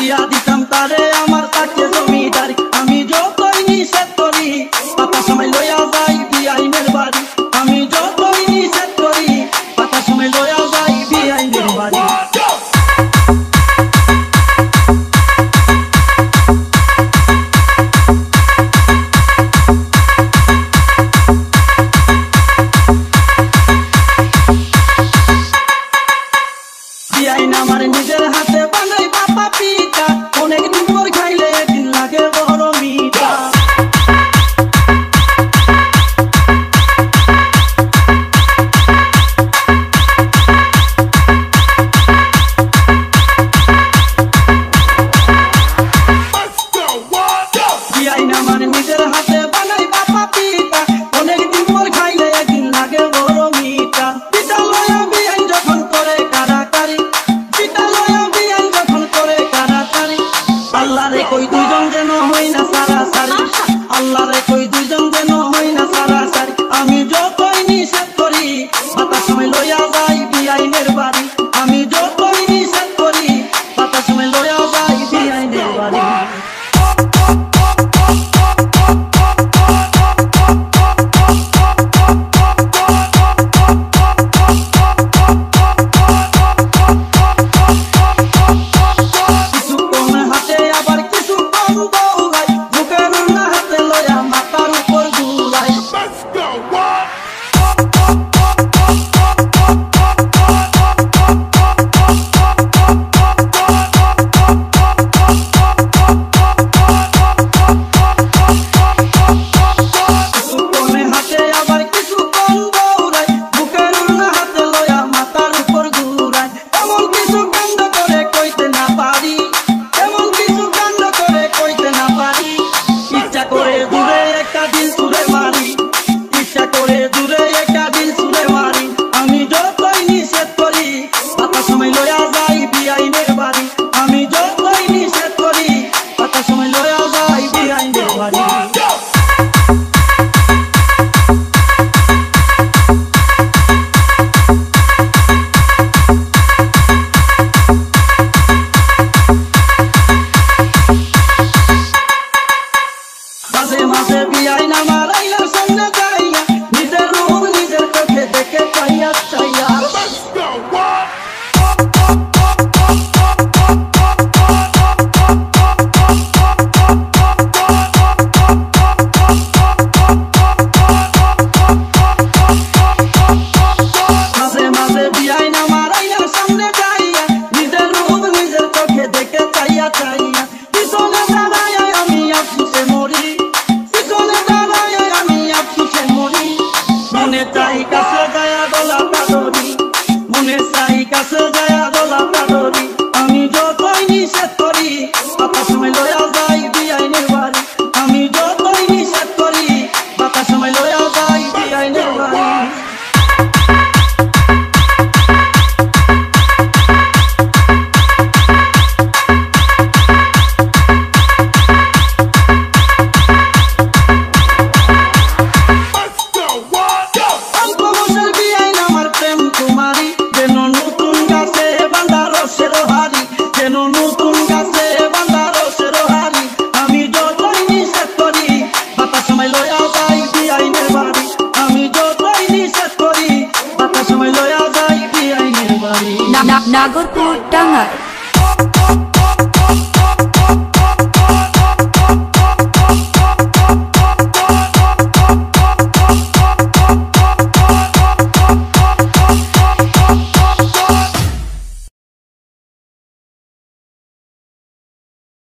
দিয়া দিতাম তারে আমার কাছে জমিদারি আমি যতই নিষেধ করি পাতা সময় লইয়া যাই বিআইনের বাড়ি আমি যতই নিষেধ করি পাতা সময় লইয়া যাই বিআইনের বাড়ি বিআইন আমার নিজের হাতে বানাই বাপা পিঠা অনেক দিন পর খাইলে দিন লাগে বড় মিঠা বিআইন আমার নিজের হাতে বানাই বাপা পিঠা অনেক দিন পর খাইলে দিন লাগে বড় মিঠা পিঠা লয়া বিআইন যখন করে কারাকারি পিঠা লয়া বিআইন যখন করে কারাকারি আল্লাহ রে কই দুইজন যেন হই না সারাসারি আল্লাহ রে কই দুইজন যেন হই না সারাসারি আমি যতই নিষেধ করি পাতা সময় লইয়া যাই বিআইনের বাড়ি আমি যতই নিষেধ করি পাতা সময় লইয়া যাই বিআইনের বাড়ি মাঝে মাঝে বিআইন আমার আইলার সামনে যাইয়া নিজের রূপ নিজের চোখে দেখে চাইয়া চাইয়া মাঝে মাঝে বিআইন আমার আইলার সামনে যাইয়া নিজের রূপ নিজের চোখে দেখে চাইয়া চাইয়া